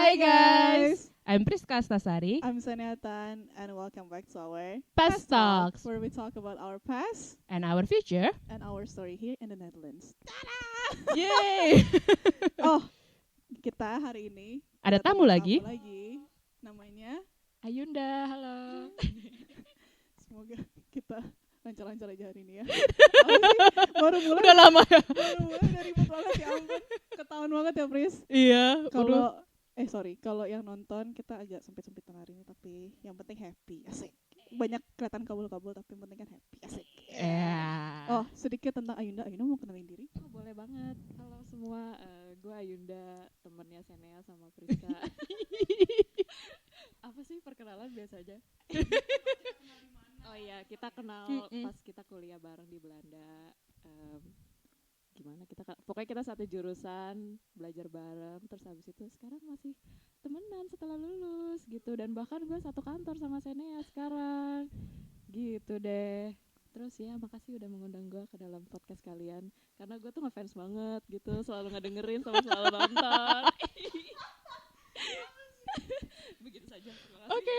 Hi guys, I'm Priska Astasari. I'm Saniatan and welcome back to our Past Talks where we talk about our past and our future. and our story here in the Netherlands. Yay! Oh, kita hari ini Ada tamu lagi. Namanya Ayunda, halo. Semoga kita lancar-lancar aja hari ini ya. Baru mulai. Udah lama ya. Baru mulai dari ribet banget ya ampun. Ketahuan banget ya Pris. Iya. Kalau yang nonton kita agak sempit-sempitan hari ini tapi yang penting happy, asik. Banyak kelihatan kabul-kabul tapi yang penting kan happy, asik. Oh, sedikit tentang Ayunda. Ayunda mau kenalin diri? Oh, boleh banget. Halo semua, gue Ayunda, temennya Senea sama Priska. Apa sih perkenalan biasa aja? Oh iya, kita kenal pas kita kuliah bareng di Belanda. Gimana pokoknya kita satu jurusan, belajar bareng, terus habis itu sekarang masih temenan setelah lulus gitu, dan bahkan gue satu kantor sama Senea sekarang gitu deh. Terus ya makasih udah mengundang gue ke dalam podcast kalian, karena gue tuh ngefans banget gitu, selalu ngedengerin sama selalu nonton. Begitu saja. Oke.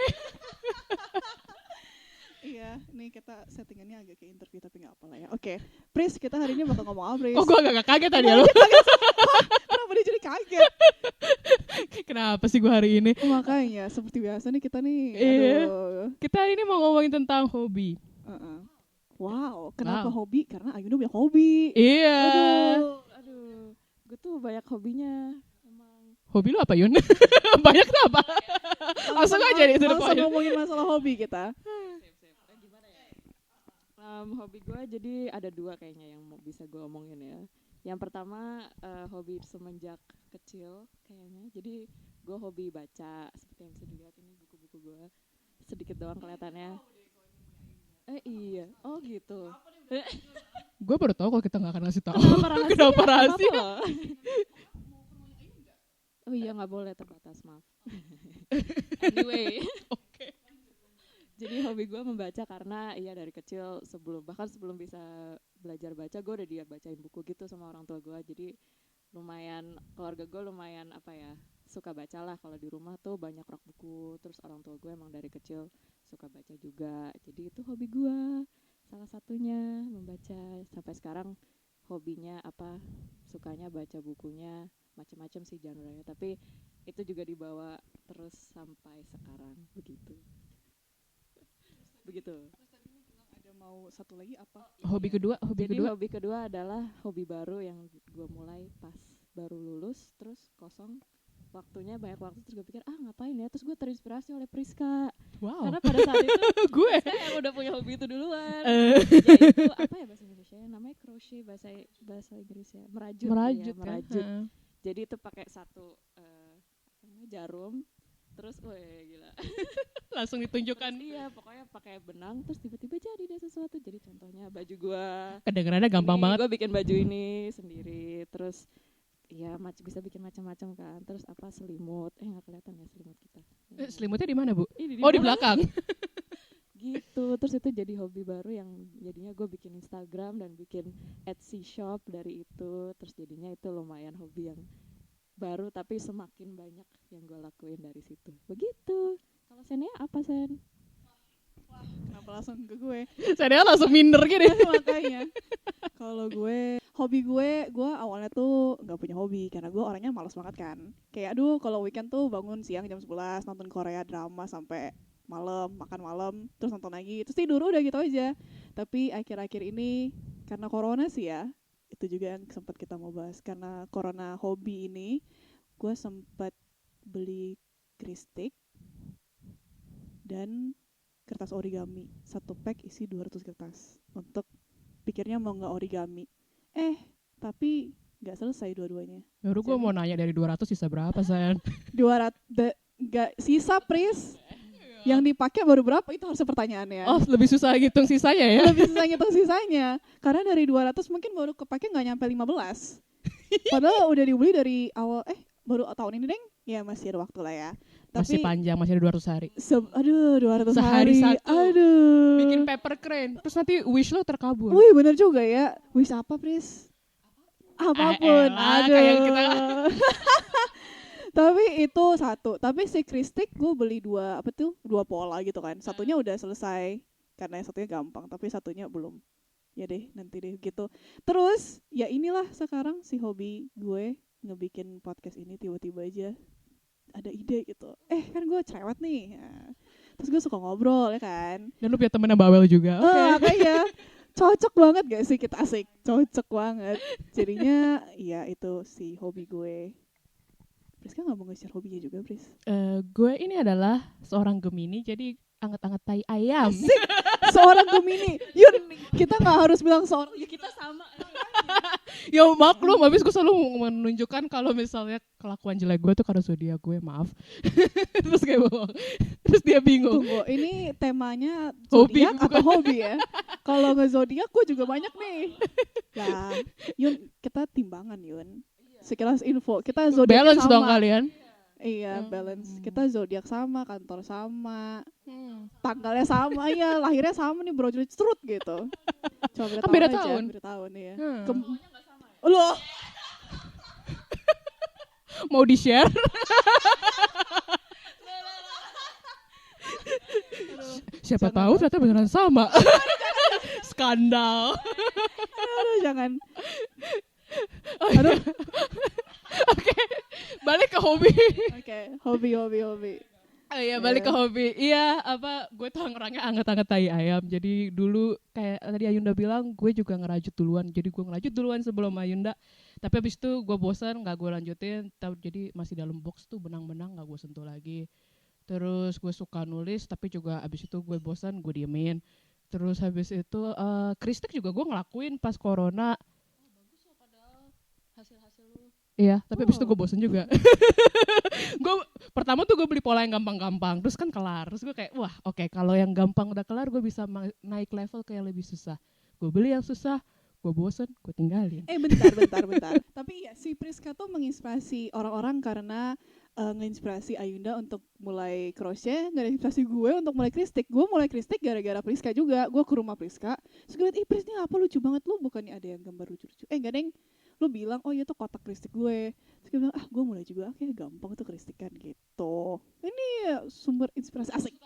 Iya, nih kita settingannya agak kayak interview tapi nggak apa lah ya. Oke, Pris, kita hari ini bakal ngomong apa, Pris? Oh, gue agak kaget tadi ya lo. Kenapa dia jadi kaget? Kenapa sih gue hari ini? Makanya, seperti biasa nih kita nih. Iya. Aduh. Kita hari ini mau ngomongin tentang hobi. Wow, kenapa hobi? Karena Ayunda punya hobi. Iya. Aduh, gue tuh banyak hobinya. Emang. Hobi lu apa, Yun? Banyak tuh apa? Langsung aja nih, langsung ngomongin masalah hobi kita. Hobi gue jadi ada dua kayaknya yang bisa gue omongin ya. Yang pertama hobi semenjak kecil kayaknya. Jadi gue hobi baca, seperti yang bisa dilihat ini buku-buku gue. Sedikit doang kelihatannya. Iya, oh gitu. Gue baru tahu kalau kita nggak akan ngasih tahu. Kenapa rahasia? Oh iya, nggak boleh, terbatas, maaf. Anyway. Oke. Jadi hobi gue membaca karena iya dari kecil bahkan sebelum bisa belajar baca gue udah bacain buku gitu sama orang tua gue. Jadi lumayan, keluarga gue lumayan suka baca lah. Kalau di rumah tuh banyak rak buku, terus orang tua gue emang dari kecil suka baca juga. Jadi itu hobi gue, salah satunya membaca. Sampai sekarang hobinya sukanya baca bukunya, macam-macam sih genre-nya. Tapi itu juga dibawa terus sampai sekarang begitu. Terus tadi lu bilang ada mau satu lagi apa? Hobi kedua Hobi kedua adalah hobi baru yang gue mulai pas baru lulus, terus kosong waktunya, banyak waktu, terus gue pikir ngapain ya, terus gue terinspirasi oleh Priska. Wow. Karena pada saat itu gue Priska yang udah punya hobi itu duluan. Yaitu apa ya bahasa Indonesia, namanya crochet, bahasa Inggris ya, merajut. Kan? Jadi itu pakai satu jarum, terus gila. Langsung ditunjukkan. Terus iya, pokoknya pakai benang, terus tiba-tiba jadi deh sesuatu. Jadi contohnya baju gua. Kedengerannya gampang banget. Gua bikin baju ini sendiri, terus ya bisa bikin macam-macam kan. Terus selimut. Nggak kelihatan ya selimut kita. Selimutnya di mana, Bu? Di di belakang. Gitu. Terus itu jadi hobi baru yang jadinya gue bikin Instagram dan bikin Etsy shop dari itu. Terus jadinya itu lumayan hobi yang baru, tapi semakin banyak yang gue lakuin dari situ. Begitu. Kalau Senea apa, Sen? Wah, kenapa langsung ke gue? Saya langsung minder gini. Makanya. Kalau hobi gue awalnya tuh nggak punya hobi karena gue orangnya malas banget kan. Kayak kalau weekend tuh bangun siang jam 11 nonton Korea drama sampai malam, makan malam, terus nonton lagi, terus tidur, udah gitu aja. Tapi akhir-akhir ini karena corona sih ya, itu juga yang sempat kita mau bahas. Karena corona hobi ini, gue sempat beli kristik dan kertas origami. Satu pack isi 200 kertas. Untuk pikirnya mau nggak origami. Tapi nggak selesai dua-duanya. Baru gue mau nanya dari 200 sisa berapa, Sayang? 200, nggak sisa, Pris. Yang dipakai baru berapa, itu harusnya pertanyaannya. Oh, lebih susah ngitung sisanya ya? Lebih susah ngitung sisanya. Karena dari 200 mungkin baru kepake nggak nyampe 15. Padahal udah dibeli dari awal, baru tahun ini, Deng. Ya masih ada waktu lah ya. Masih Tapi, panjang, masih ada 200 hari. 200 Sehari hari. satu. Aduh. Bikin paper crane, terus nanti wish lo terkabul. Wih, bener juga ya. Wish apa, Pris? Apapun. Kayak kita. Tapi itu satu. Tapi si Kristik gue beli dua pola gitu kan. Satunya udah selesai karena yang satunya gampang, tapi satunya belum. Ya deh, nanti deh gitu. Terus ya inilah sekarang si hobi gue ngebikin podcast ini tiba-tiba aja ada ide gitu. Kan gue cerewet nih. Nah, terus gue suka ngobrol ya kan. Dan lu punya temen yang bawel juga. Oke. Makanya cocok banget gak sih kita asik? Cocok banget. Jadinya ya itu si hobi gue. Priska gak mau nge-share hobinya juga, Pris? Gue ini adalah seorang Gemini, jadi anget-anget tai ayam. Asik! Seorang Gemini. Yun, kita gak harus bilang seorang. Ya kita sama. Ya maklum, habis gue selalu menunjukkan kalau misalnya kelakuan jelek gue tuh karena zodiak gue, maaf. Terus kayak bohong. Terus dia bingung. Tunggu, ini temanya Hobi, zodiak atau hobi ya? Kalau nge-zodiak gue juga banyak nih. Lah, Yun, kita timbangan Yun. Sekilas info, kita zodiak Balance sama. dong kalian. Iya, balance. Kita zodiak sama, kantor sama, tanggalnya sama, ya lahirnya sama nih, brojol cerut gitu. Coba beda Kan tahun beda aja, tahun. beda tahun ya. Hmm. Loh, Mau di-share? Siapa Jangan tahu lah. ternyata beneran sama. Skandal. aduh jangan. Aduh. Oke, balik ke hobi. Oke, hobi. Iya, balik ke hobi. Iya, gue tuh orangnya anget-anget tai ayam. Jadi dulu kayak tadi Ayunda bilang, gue juga ngerajut duluan. Jadi gue ngerajut duluan sebelum Ayunda. Tapi abis itu gue bosan, gak gue lanjutin. Jadi masih dalam box tuh benang-benang gak gue sentuh lagi. Terus gue suka nulis, tapi juga abis itu gue bosan, gue diemin. Terus habis itu kristik juga gue ngelakuin pas corona. Bagus loh padahal hasil-hasil lu. Iya, tapi abis itu gue bosen juga. Gue pertama tuh gue beli pola yang gampang-gampang, terus kan kelar. Terus gue kayak, wah oke, kalau yang gampang udah kelar, gue bisa naik level ke yang lebih susah. Gue beli yang susah, gue bosen, gue tinggalin. Bentar. Tapi ya, si Priska tuh menginspirasi orang-orang karena ngeinspirasi Ayunda untuk mulai crochet, ngeinspirasi gue untuk mulai kristik. Gue mulai kristik gara-gara Priska juga. Gue ke rumah Priska, terus gue liat, Pris ini apa lucu banget lu, bukannya ada yang gambar lucu-lucu. Enggak deng, lu bilang, oh iya tuh kotak kristik gue. Terus gue bilang, gue mulai juga, kayak gampang tuh kristikan gitu. Ini sumber inspirasi asik.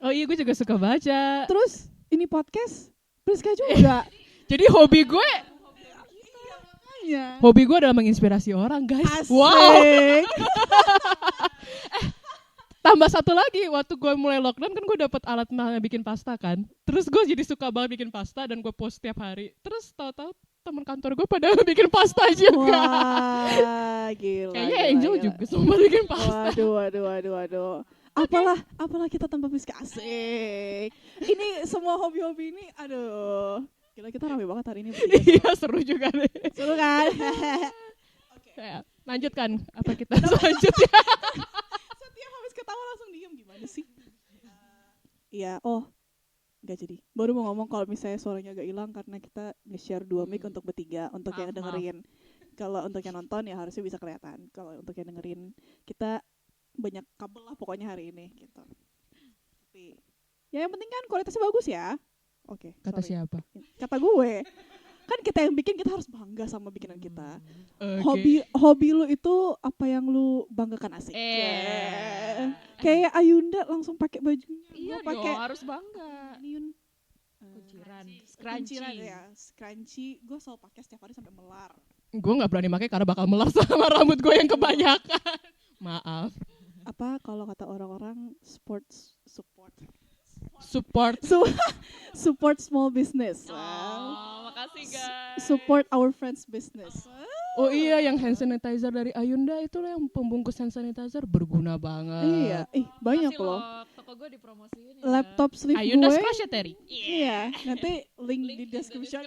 Oh iya, gue juga suka baca. Terus ini podcast Priska juga. Jadi hobi gue Iya. adalah menginspirasi orang, guys. Asik. Wow. Tambah satu lagi, waktu gue mulai lockdown kan gue dapet alat bikin pasta kan. Terus gue jadi suka banget bikin pasta dan gue post tiap hari. Terus tahu-tahu teman kantor gue pada bikin pasta juga. Wah, gila. Kayaknya Angel juga semua bikin pasta. Waduh. Apalah kita tanpa Priska, asik. Ini semua hobi-hobi ini, aduh. Gila, kita rame banget hari ini. Iya, seru juga deh. Seru kan? Ya, lanjutkan apa kita selanjutnya. Setiap habis ketawa langsung diem, gimana sih? Iya, nggak jadi. Baru mau ngomong kalau misalnya suaranya agak hilang karena kita nge-share 2 mic untuk bertiga, untuk yang dengerin. Kalau untuk yang nonton ya harusnya bisa kelihatan. Kalau untuk yang dengerin, kita banyak kabel lah pokoknya hari ini gitu. Tapi ya yang penting kan kualitasnya bagus ya. Oke, Kata sorry. siapa? Kata gue. Kan kita yang bikin, kita harus bangga sama bikinan kita. Oke. Hobi lu itu apa yang lu banggakan, asik. Kayak Ayunda langsung pakai bajunya. Iya Gua pakai dong, harus bangga. Yun. Kunciran, Kunciran scrunchie. ya, scrunchie. Gue selalu pakai setiap hari sampai melar. Gue nggak berani pakai karena bakal melar sama rambut gue yang kebanyakan. Maaf. Apa kalau kata orang-orang support support small business. Oh, makasih guys. Support our friends business. Oh iya, yang hand sanitizer dari Ayunda itu loh, yang pembungkus hand sanitizer berguna banget. Iya, banyak Makasih loh. Toko gue dipromosiin ya. Laptop sleeve Ayunda gue. Crochettery. Iya, nanti link di description.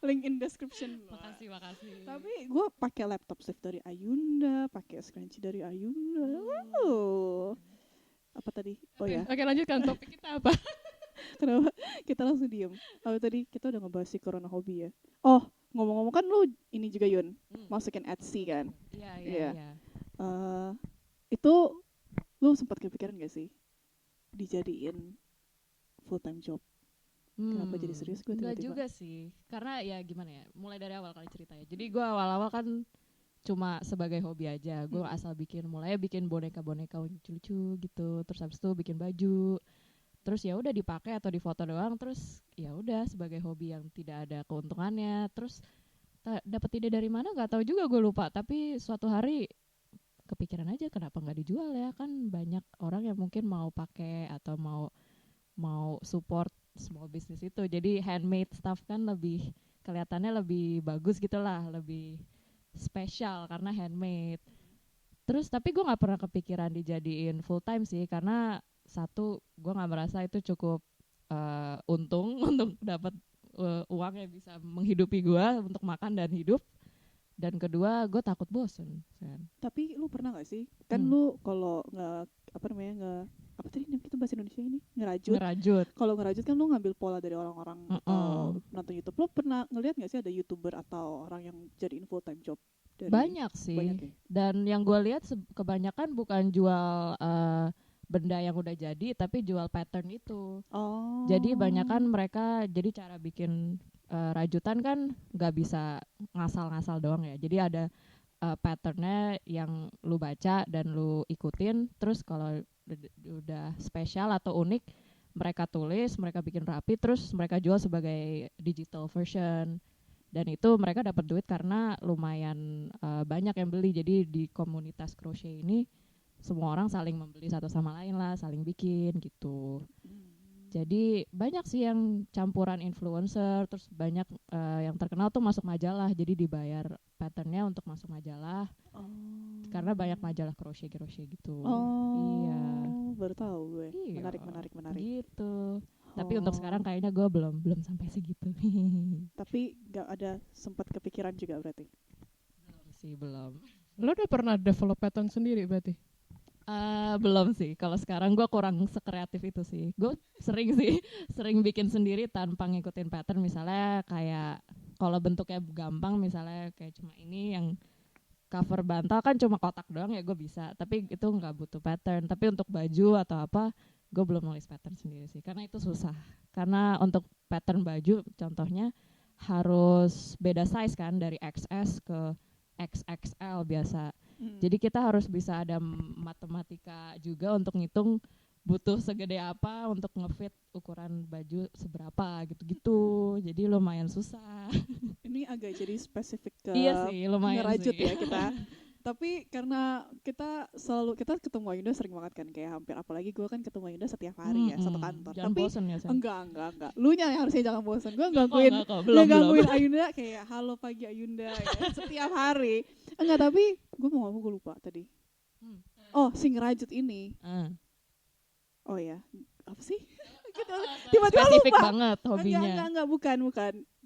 Link in description. Makasih. Tapi gue pakai laptop sleeve dari Ayunda, pakai scrunchie dari Ayunda. Wow. Apa tadi? Oh ya, Oke, lanjutkan topik kita apa? kenapa kita langsung diem? Oh tadi kita udah ngebahas si corona hobi ya. Oh, ngomong-ngomong kan lu ini juga Yun, masukin Etsy kan? Iya. Iya. Itu lu sempat kepikiran gak sih dijadiin full time job? Kenapa jadi serius gue Enggak tiba-tiba? juga sih. Karena ya gimana ya, mulai dari awal kali ceritanya. Jadi gue awal-awal kan cuma sebagai hobi aja. Gue Hmm. asal mulai bikin boneka-boneka lucu-lucu gitu. Terus habis itu bikin baju. Terus ya udah dipakai atau difoto doang. Terus ya udah sebagai hobi yang tidak ada keuntungannya. Terus dapat ide dari mana nggak tahu juga, gue lupa. Tapi suatu hari kepikiran aja kenapa nggak dijual ya, kan banyak orang yang mungkin mau pakai atau mau support small business itu. Jadi handmade stuff kan lebih kelihatannya lebih bagus gitulah, lebih spesial karena handmade. Terus tapi gue nggak pernah kepikiran dijadiin full time sih, karena satu gue nggak merasa itu cukup untung untuk dapat uang yang bisa menghidupi gue untuk makan dan hidup. Dan kedua gue takut bosen. Tapi lu pernah gak sih? Kan Hmm. lu kalau apa tadi namanya itu bahasa Indonesia ini? Ngerajut. Ngerajut. Kalau ngerajut kan lu ngambil pola dari orang-orang nonton YouTube. Lu pernah ngeliat gak sih ada YouTuber atau orang yang jadiin full time job? Banyak sih. Banyak ya? Dan yang gue lihat kebanyakan bukan jual benda yang udah jadi, tapi jual pattern itu. Oh. Jadi banyakan mereka, jadi cara bikin rajutan kan nggak bisa ngasal-ngasal doang ya. Jadi ada patternnya yang lu baca dan lu ikutin. Terus kalau udah spesial atau unik, mereka tulis, mereka bikin rapi, terus mereka jual sebagai digital version. Dan itu mereka dapat duit karena lumayan banyak yang beli. Jadi di komunitas crochet ini semua orang saling membeli satu sama lain lah, saling bikin gitu. Jadi banyak sih yang campuran influencer, terus banyak yang terkenal tuh masuk majalah, jadi dibayar patternnya untuk masuk majalah. Karena banyak majalah crochet gitu. Iya. Baru tahu gue. Iya. Menarik. Gitu. Tapi untuk sekarang kayaknya gue belum sampai segitu. Tapi nggak ada sempat kepikiran juga berarti? Belum. Lo udah pernah develop pattern sendiri berarti? Belum sih. Kalau sekarang gue kurang sekreatif itu sih. Gue sering bikin sendiri tanpa ngikutin pattern. Misalnya kayak kalau bentuknya gampang, misalnya kayak cuma ini yang cover bantal kan cuma kotak doang ya gue bisa. Tapi itu nggak butuh pattern. Tapi untuk baju atau apa, gue belum nulis pattern sendiri sih. Karena itu susah. Karena untuk pattern baju contohnya harus beda size kan, dari XS ke XXL biasa. Jadi kita harus bisa ada matematika juga untuk ngitung butuh segede apa untuk ngefit ukuran baju seberapa gitu-gitu. Jadi lumayan susah. Ini agak jadi spesifik ke Iya sih, lumayan ngerajut sih. ya kita. Tapi karena kita ketemu Ayunda sering banget kan, kayak hampir, apalagi gue kan ketemu Ayunda setiap hari ya, satu kantor. Jangan Tapi bosen ya, Sen. enggak. Lu nya yang harusnya jangan bosan. Gue Enggak kok, belum. gangguin Ayunda kayak halo pagi Ayunda ya, setiap hari. Enggak, tapi gue mau ngomong, gue lupa tadi. Oh, si ngerajut ini. Oh ya, apa sih? Gitu. Tiba-tiba Spesifik lupa. banget hobinya. Enggak, bukan.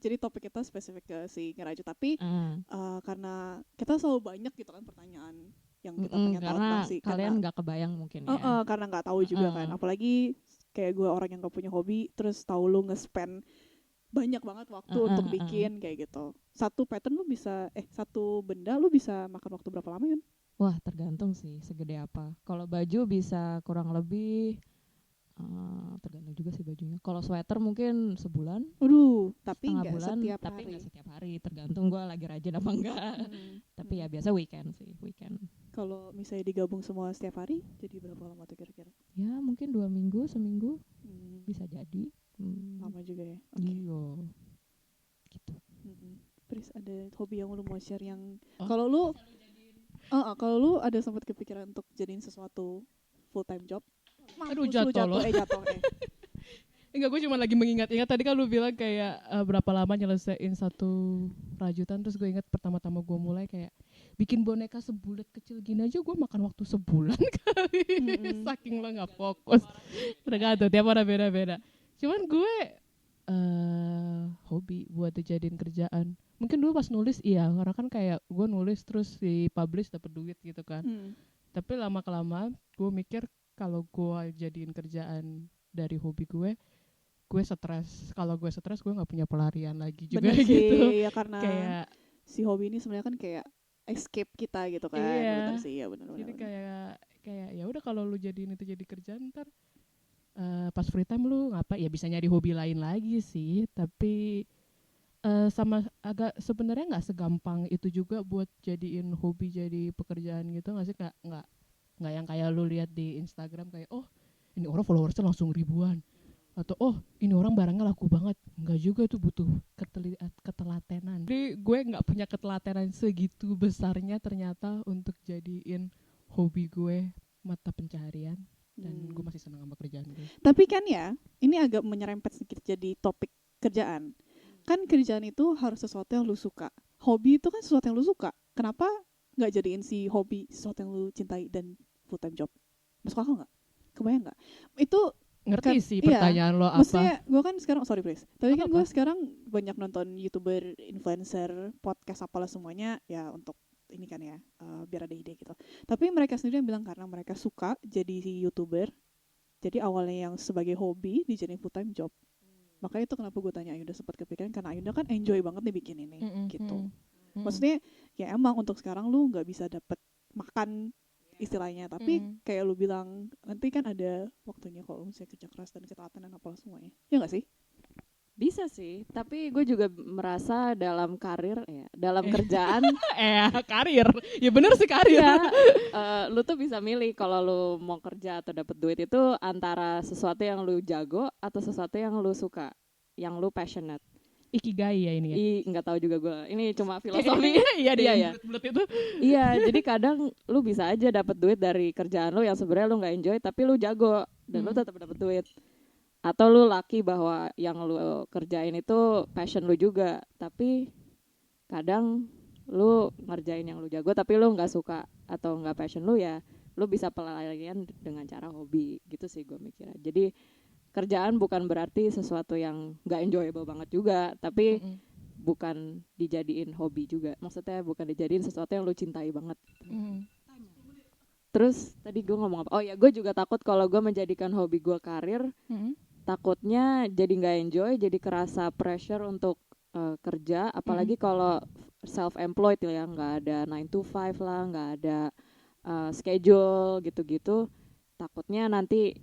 Jadi topik kita spesifik ke si ngerajut, tapi karena kita selalu banyak gitu kan pertanyaan yang kita pengen tahu karena tentang si, kalian nggak kebayang mungkin ya. karena nggak tahu juga kan, apalagi kayak gue orang yang nggak punya hobi, terus tahu lu nge-spend banyak banget waktu untuk bikin kayak gitu. Satu pattern lu bisa satu benda lu bisa makan waktu berapa lama, Yun? Wah, tergantung sih segede apa. Kalau baju bisa kurang lebih tergantung juga sih bajunya. Kalau sweater mungkin sebulan. Waduh, tapi setengah nggak bulan, setiap tapi hari. nggak setiap hari. Tergantung gue lagi rajin apa enggak. Tapi ya biasa weekend. Kalau misalnya digabung semua setiap hari, jadi berapa lama tuh kira-kira? Ya mungkin 2 minggu, seminggu bisa jadi. Lama juga ya. Iya. Gitu. Terus ada hobi yang lu mau share yang kalau lu ada sempat kepikiran untuk jadiin sesuatu full time job? Aduh, jatuh. Enggak, gue cuma lagi mengingat-ingat tadi kan lu bilang kayak berapa lama nyelesain satu rajutan. Terus gue ingat pertama-tama gue mulai kayak bikin boneka sebulat kecil gini aja gue makan waktu sebulan kali. Saking lo gak fokus. Tergantung, tiap orang beda-beda. Cuman gue hobi buat dijadiin kerjaan. Mungkin dulu pas nulis iya, karena kan kayak gue nulis terus di-publish dapet duit gitu kan. Tapi lama-kelamaan gue mikir kalau gue jadiin kerjaan dari hobi gue stres. Kalau gue stres gue nggak punya pelarian lagi juga. Bener gitu. Sih, ya karena kayak si hobi ini sebenarnya kan kayak escape kita gitu kan. Iya. Bener sih, ya bener. Jadi kayak ya udah kalau lu jadiin itu jadi kerjaan, ntar pas free time lu ngapa ya bisa nyari hobi lain lagi sih. Tapi sama agak sebenarnya nggak segampang itu juga buat jadiin hobi jadi pekerjaan gitu nggak sih, nggak yang kayak lu lihat di Instagram kayak oh ini orang followersnya langsung ribuan atau oh ini orang barangnya laku banget. Nggak juga, tuh butuh ketelatenan. Jadi gue nggak punya ketelatenan segitu besarnya ternyata untuk jadiin hobi gue mata pencaharian, dan gue masih senang sama kerjaan gue. Tapi kan ya, ini agak menyerempet sedikit jadi topik kerjaan. Kan kerjaan itu harus sesuatu yang lu suka. Hobi itu kan sesuatu yang lu suka. Kenapa nggak jadiin si hobi sesuatu yang lu cintai dan full time job? Masuk akal nggak? Kebayang nggak? Itu Ngerti sih pertanyaan lo apa. Maksudnya gue kan sekarang, sorry please, tapi kan gue sekarang banyak nonton YouTuber, influencer, podcast apalah semuanya ya untuk ini kan ya, biar ada ide gitu. Tapi mereka sendiri yang bilang karena mereka suka jadi si YouTuber, jadi awalnya yang sebagai hobi dijadiin full time job. Makanya itu kenapa gue tanya Ayunda sempat kepikiran, karena Ayunda kan enjoy banget nih bikin ini gitu. Maksudnya ya emang untuk sekarang lu nggak bisa dapet makan istilahnya, tapi kayak lu bilang nanti kan ada waktunya kalau misalnya kerja keras dan ketelatenan apalah semuanya, ya nggak sih? Bisa sih, tapi gue juga merasa dalam karir ya, dalam kerjaan karir, ya bener sih karir. Ya, lu tuh bisa milih kalau lu mau kerja atau dapet duit itu antara sesuatu yang lu jago atau sesuatu yang lu suka, yang lu passionate. Ikigai ya ini ya. Nggak tahu juga gue. Ini cuma filosofi. Iya dia ya. Bulet itu. Iya, jadi kadang lu bisa aja dapat duit dari kerjaan lu yang sebenarnya lu nggak enjoy, tapi lu jago dan lu tetap dapat duit. Atau lu lucky bahwa yang lu kerjain itu passion lu juga, tapi kadang lu ngerjain yang lu jago tapi lu nggak suka atau nggak passion lu, ya lu bisa pelarian dengan cara hobi gitu sih gue mikirnya. Jadi kerjaan bukan berarti sesuatu yang gak enjoyable banget juga, tapi bukan dijadiin hobi juga. Maksudnya bukan dijadiin sesuatu yang lu cintai banget. Terus tadi gue ngomong apa? Oh ya, gue juga takut kalau gue menjadikan hobi gue karir, takutnya jadi gak enjoy, jadi kerasa pressure untuk kerja, apalagi kalau self-employed ya, gak ada 9 to 5 lah, gak ada schedule gitu-gitu. Takutnya nanti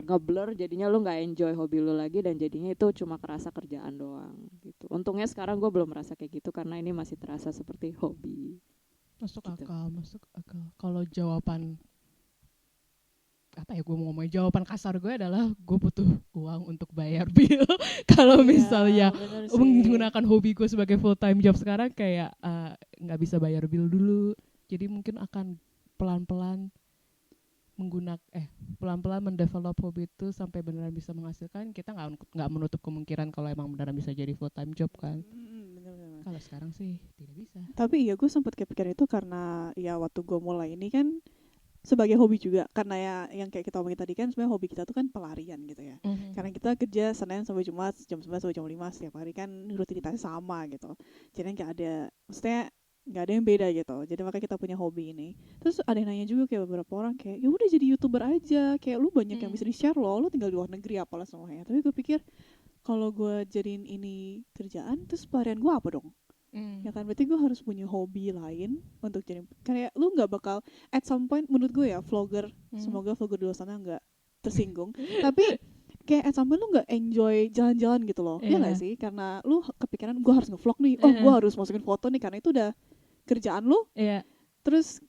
ngeblur, jadinya lu nggak enjoy hobi lu lagi dan jadinya itu cuma kerasa kerjaan doang gitu. Untungnya sekarang gue belum merasa kayak gitu karena ini masih terasa seperti hobi. Masuk akal. Kalau jawaban apa ya, gue mau ngomongin jawaban kasar gue adalah gue butuh uang untuk bayar bill. Kalau misalnya menggunakan hobi gue sebagai full time job sekarang kayak nggak bisa bayar bill dulu, jadi mungkin akan pelan-pelan mendevelop hobi itu sampai beneran bisa menghasilkan. Kita nggak menutup kemungkinan kalau emang beneran bisa jadi full time job kan. Kalau sekarang sih tidak bisa. Tapi ya gue sempat kepikiran itu karena ya waktu gue mulai ini kan sebagai hobi juga, karena ya yang kayak kita omongin tadi kan sebenarnya hobi kita tuh kan pelarian gitu ya. Karena kita kerja Senin sampai Jumat jam 11 sampai jam 5 setiap hari kan, rutinitasnya sama gitu. Jadi nggak ada, maksudnya nggak ada yang beda gitu. Jadi makanya kita punya hobi ini. Terus ada yang nanya juga kayak beberapa orang kayak ya udah jadi YouTuber aja, kayak lu banyak yang bisa di-share lu tinggal di luar negeri apalah semuanya. Tapi gue pikir kalau gue jadiin ini kerjaan, terus pelarian gue apa dong? Ya kan, berarti gue harus punya hobi lain untuk jadi, kayak lu nggak bakal at some point, menurut gue ya vlogger, semoga vlogger di luar sana nggak tersinggung, tapi kayak at some point lu nggak enjoy jalan-jalan gitu loh, ya nggak sih? Karena lu kepikiran gue harus nge-vlog nih, gue harus masukin foto nih, karena itu udah kerjaan lu. Terus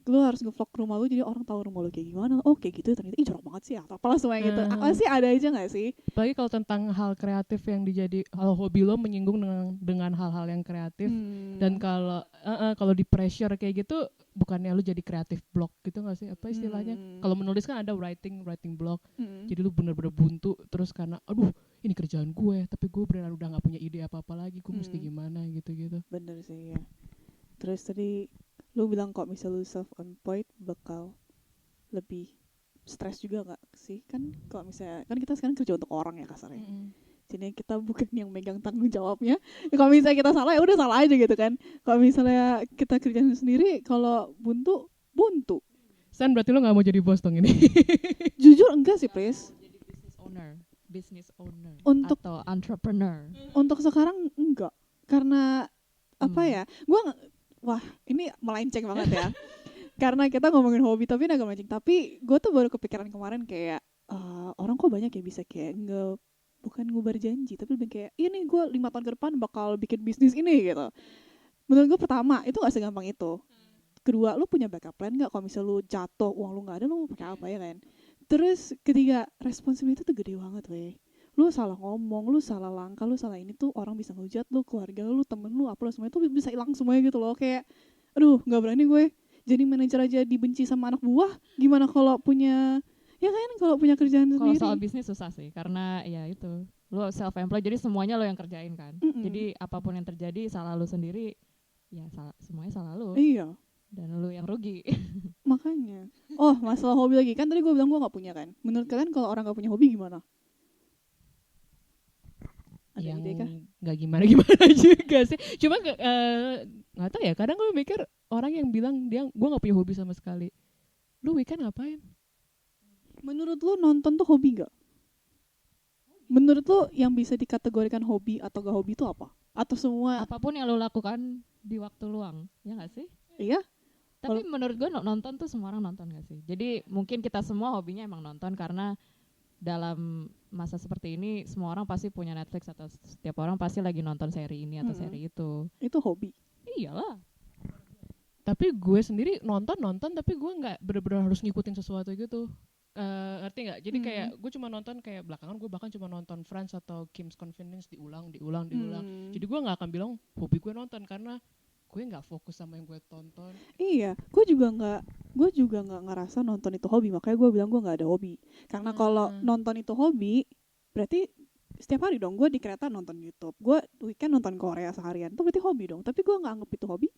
lu harus nge-vlog rumah lu, jadi orang tahu rumah lu kayak gimana. Oh kayak gitu ternyata, jorok banget sih atau apalah semuanya gitu. Pasti ada aja nggak sih? Apalagi kalau tentang hal kreatif yang hal hobi lo menyinggung dengan hal-hal yang kreatif. Dan kalau di pressure kayak gitu, bukannya lu jadi kreatif block gitu nggak sih? Apa istilahnya? Kalau menulis kan ada writing block. Jadi lu bener-bener buntu terus karena aduh ini kerjaan gue, tapi gue beneran udah nggak punya ide apa-apa lagi, gue mesti gimana gitu-gitu. Bener sih ya. Terus tadi lu bilang kok misalnya lu self-employed bakal lebih stres juga nggak sih? Kan kalau misalnya, kan kita sekarang kerja untuk orang ya kasarnya. Jadi kita bukan yang megang tanggung jawabnya. Ya, kalau misalnya kita salah ya udah salah aja gitu kan. Kalau misalnya kita kerjaan sendiri, kalau buntu. San, berarti lo nggak mau jadi bos dong ini? Jujur enggak sih, Pris. Jadi business owner Untuk atau entrepreneur. Untuk sekarang enggak. Karena apa ya? Wah, ini melenceng banget ya. Karena kita ngomongin hobi tapi agak melenceng. Tapi gue tuh baru kepikiran kemarin kayak orang kok banyak ya bisa kayak bukan ngubar janji, tapi lebih kayak ini gue 5 tahun ke depan bakal bikin bisnis ini gitu. Menurut gue pertama itu gak segampang itu. Kedua, lu punya backup plan gak kalau misalnya lu jatuh, uang lu gak ada, lu mau pakai apa ya kan. Terus ketiga, responsibility tuh gede banget weh. Lu salah ngomong, lu salah langkah, lu salah ini tuh orang bisa ngehujat lu, keluarga lu, temen lu, apa lu semuanya tuh bisa hilang semuanya gitu loh. Kayak aduh gak berani gue jadi manajer aja dibenci sama anak buah, gimana kalau punya, ya kan, kalau punya kerjaan Kalau sendiri. soal bisnis susah sih, karena ya itu, lu self employed, jadi semuanya lo yang kerjain kan. Jadi apapun yang terjadi salah lu sendiri, ya semuanya salah lu, Iya, dan lu yang rugi. makanya. Oh, masalah hobi lagi. Kan tadi gue bilang gue gak punya kan. Menurut kalian kalau orang gak punya hobi gimana? Ada yang ide kah? nggak gimana juga sih. Cuma nggak tahu ya. Kadang gue mikir orang yang bilang gue nggak punya hobi sama sekali. Lu weekend ngapain? Menurut lu nonton tuh hobi gak? Menurut lu yang bisa dikategorikan hobi atau gak hobi itu apa? Atau semua? Apapun yang lo lakukan di waktu luang, ya nggak sih? Iya? Tapi menurut gue nonton tuh semua orang nonton gak sih? Jadi mungkin kita semua hobinya emang nonton, karena dalam masa seperti ini semua orang pasti punya Netflix, atau setiap orang pasti lagi nonton seri ini atau seri itu. Itu hobi. Iyalah. Tapi gue sendiri nonton tapi gue nggak benar-benar harus ngikutin sesuatu gitu. Ngerti nggak? Jadi kayak gue cuma nonton, kayak belakangan gue bahkan cuma nonton Friends atau Kim's Convenience diulang. Jadi gue nggak akan bilang hobi gue nonton, karena gue nggak fokus sama yang gue tonton. Iya, gue juga nggak ngerasa nonton itu hobi, makanya gue bilang gue nggak ada hobi. Karena kalau nonton itu hobi, berarti setiap hari dong gue di kereta nonton YouTube, gue weekend nonton Korea seharian, itu berarti hobi dong. Tapi gue nggak anggap itu hobi.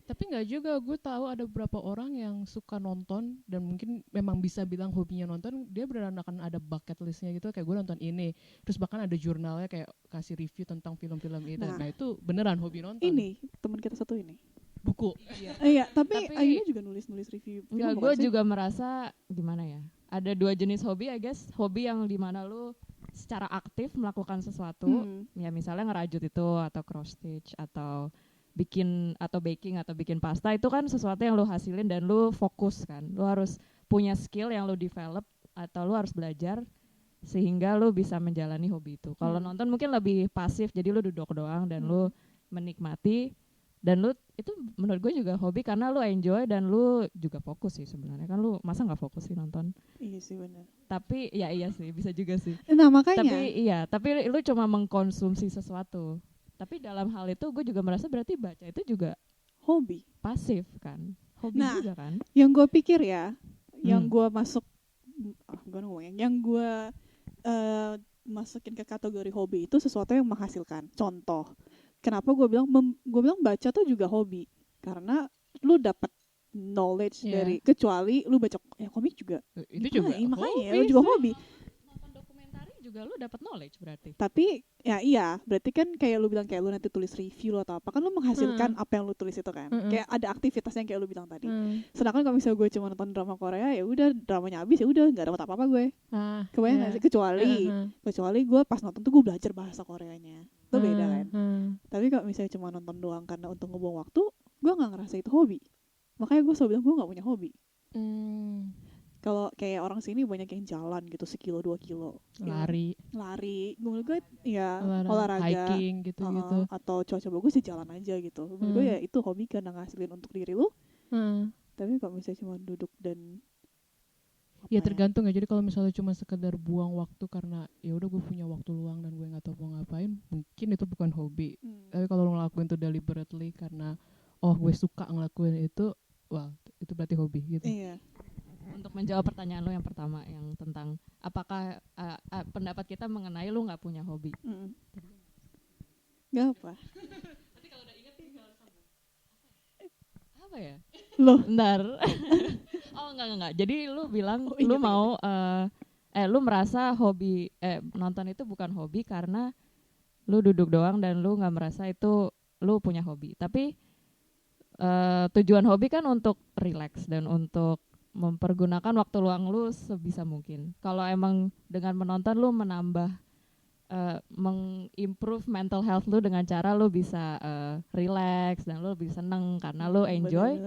Tapi nggak juga, gue tahu ada beberapa orang yang suka nonton dan mungkin memang bisa bilang hobinya nonton. Dia beneran akan ada bucket listnya gitu, kayak gue nonton ini, terus bahkan ada jurnalnya kayak kasih review tentang film-film itu. Nah itu beneran hobi nonton. Ini teman kita satu ini buku. iya, tapi Ayuna juga nulis review film. Enggak, gue juga merasa gimana ya, ada dua jenis hobi, I guess. Hobi yang dimana lu secara aktif melakukan sesuatu, ya misalnya ngerajut itu, atau cross stitch, atau bikin, atau baking, atau bikin pasta. Itu kan sesuatu yang lu hasilin dan lu fokus kan. Lu harus punya skill yang lu develop, atau lu harus belajar sehingga lu bisa menjalani hobi itu. Kalau nonton mungkin lebih pasif, jadi lu duduk doang dan lu menikmati. Dan lu itu menurut gue juga hobi karena lu enjoy dan lu juga fokus sih sebenarnya. Kan lu masa nggak fokus sih nonton? Iya sih benar. Tapi ya iya sih, bisa juga sih. Nah makanya. Tapi lu cuma mengkonsumsi sesuatu. Tapi dalam hal itu gue juga merasa berarti baca itu juga hobi. Pasif kan? Hobi juga kan? Yang gue pikir ya, yang gue masuk, gue ngomongnya, yang gue masukin ke kategori hobi itu sesuatu yang menghasilkan. Contoh, kenapa gue bilang baca tuh juga hobi, karena lu dapat knowledge dari, kecuali lu baca komik juga itu juga makanya lu juga hobi. Nonton dokumentari juga lu dapat knowledge berarti. Tapi ya iya, berarti kan kayak lu bilang kayak lu nanti tulis review atau apa, kan lu menghasilkan apa yang lu tulis itu kan. Kayak ada aktivitasnya kayak lu bilang tadi. Sedangkan kalau misalnya gue cuma nonton drama Korea, ya udah dramanya habis, ya udah nggak dapat apa-apa gue. Kebayang nggak sih? Kecuali gue pas nonton tuh gue belajar bahasa Koreanya, itu beda kan. Tapi kalau misalnya cuma nonton doang karena untuk ngebuang waktu, gue nggak ngerasa itu hobi. Makanya gue selalu bilang gue nggak punya hobi. Kalau kayak orang sini banyak yang jalan gitu 1 kilo 2 kilo, lari, menurut gue ya olahraga, hiking gitu-gitu, atau cuaca bagus ya jalan aja gitu. Menurut gue ya itu hobi karena ngasilin untuk diri lu. Tapi kalau misalnya cuma duduk dan ya tergantung ya. Jadi kalau misalnya cuma sekedar buang waktu karena ya udah gue punya waktu luang dan gue nggak tahu mau ngapain, mungkin itu bukan hobi. Tapi kalau lo ngelakuin itu deliberately karena gue suka ngelakuin itu, wah itu berarti hobi gitu. Iya. Untuk menjawab pertanyaan lo yang pertama, yang tentang apakah pendapat kita mengenai lo nggak punya hobi. Gak apa. Tapi kalau udah inget tinggal sambung. Apa ya? Loh. Bentar. Enggak. Jadi lu bilang lu mau lu merasa hobi nonton itu bukan hobi karena lu duduk doang dan lu nggak merasa itu lu punya hobi. Tapi tujuan hobi kan untuk relax dan untuk mempergunakan waktu luang lu sebisa mungkin. Kalau emang dengan menonton lu menambah mengimprove mental health lu dengan cara lu bisa relax dan lu lebih seneng karena lu enjoy,